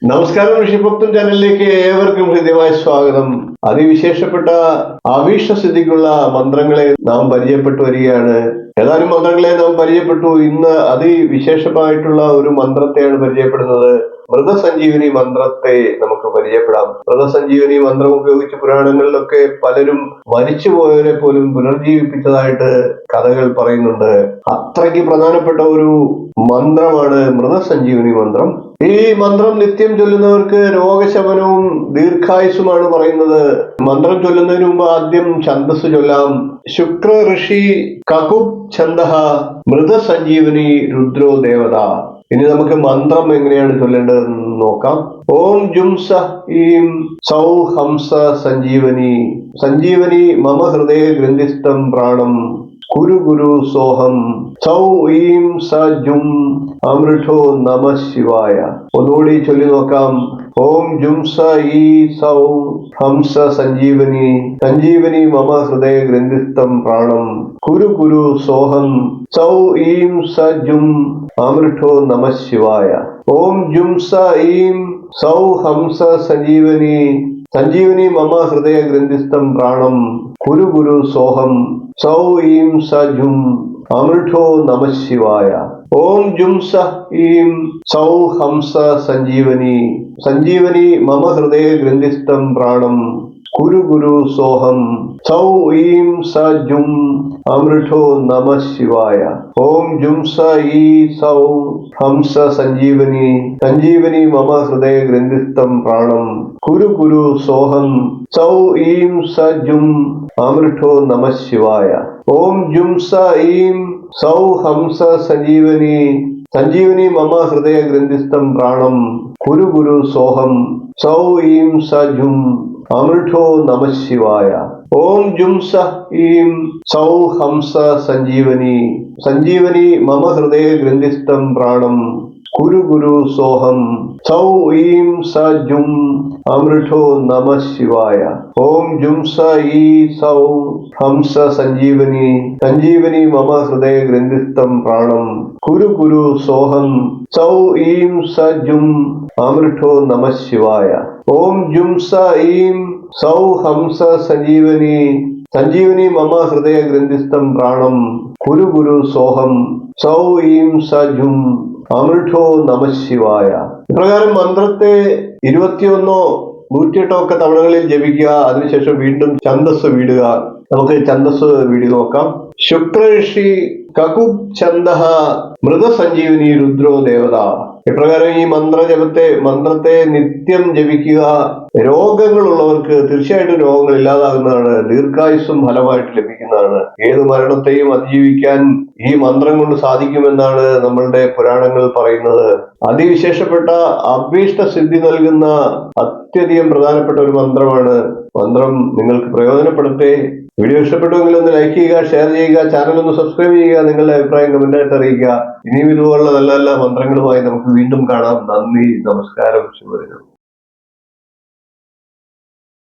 നമസ്കാരം, ഋഷിഭക്തൻ ചാനലിലേക്ക് ഏവർക്കും ഹൃദ്യമായ സ്വാഗതം. അതിവിശേഷപ്പെട്ട അഭീഷ്ടസിദ്ധിക്കുള്ള മന്ത്രങ്ങളെ നാം പരിചയപ്പെട്ടു വരികയാണ്. ഏതാനും മന്ത്രങ്ങളെ നാം പരിചയപ്പെട്ടു. ഇന്ന് അതിവിശേഷമായിട്ടുള്ള ഒരു മന്ത്രത്തെയാണ് പരിചയപ്പെടുന്നത്. മൃതസഞ്ജീവനി മന്ത്രത്തെ നമുക്ക് പരിചയപ്പെടാം. മൃതസഞ്ജീവനി മന്ത്രം ഉപയോഗിച്ച് പുരാണങ്ങളിലൊക്കെ പലരും മരിച്ചുപോയവരെ പോലും പുനർജീവിപ്പിച്ചതായിട്ട് കഥകൾ പറയുന്നുണ്ട്. അത്രയ്ക്ക് പ്രധാനപ്പെട്ട ഒരു മന്ത്രമാണ് മൃതസഞ്ജീവനി മന്ത്രം. ഈ മന്ത്രം നിത്യം ചൊല്ലുന്നവർക്ക് രോഗശമനവും ദീർഘായുസുമാണ് പറയുന്നത്. മന്ത്രം ചൊല്ലുന്നതിന് മുമ്പ് ആദ്യം ഛന്ദസ് ചൊല്ലാം. ശുക്ര ഋഷി കകുബ് ഛന്ദഃ മൃതസഞ്ജീവനി രുദ്രോ ദേവത. ഇനി നമുക്ക് മന്ത്രം എങ്ങനെയാണ് ചൊല്ലേണ്ടതെന്ന് നോക്കാം. ഓം ജും സ ഈം സൗ ഹംസ സഞ്ജീവനി സഞ്ജീവനി മമ ഹൃദയ ഗ്രന്ഥിസ്ഥം പ്രാണം കുരു ഗുരു സോഹം സൗ ഈം സ ജും അമൃഠോ നമ ശിവായ. ഒന്നുകൂടി ചൊല്ലി നോക്കാം. ഓം ജും സ ഈ സൗ ഹംസ സഞ്ജീവനി സഞ്ജീവനി മമ ഹൃദയ ഗ്രന്ഥിസ്ഥം പ്രാണം കുരു ഗുരു സോഹം സൗ ഈം സ ജും അമൃഠോ നമ ശിവായ. ഓം ജും സ ഈം സൗ ഹംസ സഞ്ജീവനി സഞ്ജീവനി മമ ഹൃദയ ഗ്രന്ഥിസ്ഥം പ്രാണം കുരു ഗുരു സോഹം സൗ ഈം സ ജും അമൃഠോ നമ ശിവായ. ഓം ജും സ ഈം സൗ ഹംസ സഞ്ജീവനി സഞ്ജീവനി മമ ഹൃദയ ഗ്രന്ഥിസ്ഥം പ്രാണം കുരു ഗുരു സോഹം സൗ ഈം സ ജും അമൃഠോ നമ ശിവായ. ഓം ജും സ ഈ സൗ ഹംസ സഞ്ജീവനി സഞ്ജീവനി മമ ഹൃദയ ഗ്രന്ഥിസ്ഥം പ്രാണം കുരു ഗുരു സോഹം സൗ ഈം സ ജും അമൃഠോ നമ ശിവായ. ഓം ജും സ ഈം സൗ ഹംസ സഞ്ജീവനി സഞ്ജീവനി മമ ഹൃദയ ഗ്രന്ഥിസ്ഥം പ്രാണം കുരു ഗുരു സോഹം സൗ ഈം സ ജും അമൃഠോ നമ ശിവായ. ഓം ജും സ ഈം സൗ ഹംസ സഞ്ജീവനി സഞ്ജീവനി മമ ഹൃദയ ഗ്രന്ഥിസ്ഥം പ്രാണം കുരു ഗുരു സോഹം സൗ ഈം സ ജും അമൃഠോ നമ ശിവായ. ഓം ജും സ ഈ സൗ ഹംസ സഞ്ജീവനി സഞ്ജീവനി മമ ഹൃദയ ഗ്രന്ഥിസ്ഥം പ്രാണം കുരു ഗുരു സോഹം സൗ ഈം സ ജും അമൃഠോ നമ ശിവായ. ഓം ജും സ ഈം സൗ ഹംസ സഞ്ജീവനി സഞ്ജീവനി മമ ഹൃദയ ഗ്രന്ഥിസ്ഥം പ്രാണം കുരു ഗുരു സോഹം സൗ ഈം സ ജും അമൃഠോ നമ ശിവായ. ഇപ്രകാരം മന്ത്രത്തെ 21 108 ഒക്കെ തവണകളിൽ ജപിക്കുക. അതിനുശേഷം വീണ്ടും ഛന്ദസ് വീടുക. നമുക്ക് ഛന്ദസ് വീടി നോക്കാം. ശുക്ര ഋഷി കകുബ് ഛന്ദഃ മൃതസഞ്ജീവനി രുദ്രോ ദേവത. ഇപ്രകാരം ഈ മന്ത്രത്തെ നിത്യം ജപിക്കുക. രോഗങ്ങളുള്ളവർക്ക് തീർച്ചയായിട്ടും രോഗങ്ങൾ ഇല്ലാതാകുന്നതാണ്. ദീർഘായുസ്സും ഫലമായിട്ട് ലഭിക്കുന്നതാണ്. ഏത് മരണത്തെയും അതിജീവിക്കാൻ ഈ മന്ത്രം കൊണ്ട് സാധിക്കുമെന്നാണ് നമ്മളുടെ പുരാണങ്ങൾ പറയുന്നത്. അതിവിശേഷപ്പെട്ട അഭീഷ്ട സിദ്ധി നൽകുന്ന അത്യധികം പ്രധാനപ്പെട്ട ഒരു മന്ത്രമാണ്. മന്ത്രം നിങ്ങൾക്ക് പ്രയോജനപ്പെടുത്തേ. വീഡിയോ ഇഷ്ടപ്പെട്ടുവെങ്കിൽ ഒന്ന് ലൈക്ക് ചെയ്യുക, ഷെയർ ചെയ്യുക, ചാനൽ ഒന്ന് സബ്സ്ക്രൈബ് ചെയ്യുക, നിങ്ങളുടെ അഭിപ്രായം കമന്റായിട്ട് അറിയിക്കുക. ഇനിയും ഇതുപോലുള്ള നല്ല നല്ല മന്ത്രങ്ങളുമായി നമുക്ക് വീണ്ടും കാണാം. നന്ദി, നമസ്കാരം, ശുഭദിനം.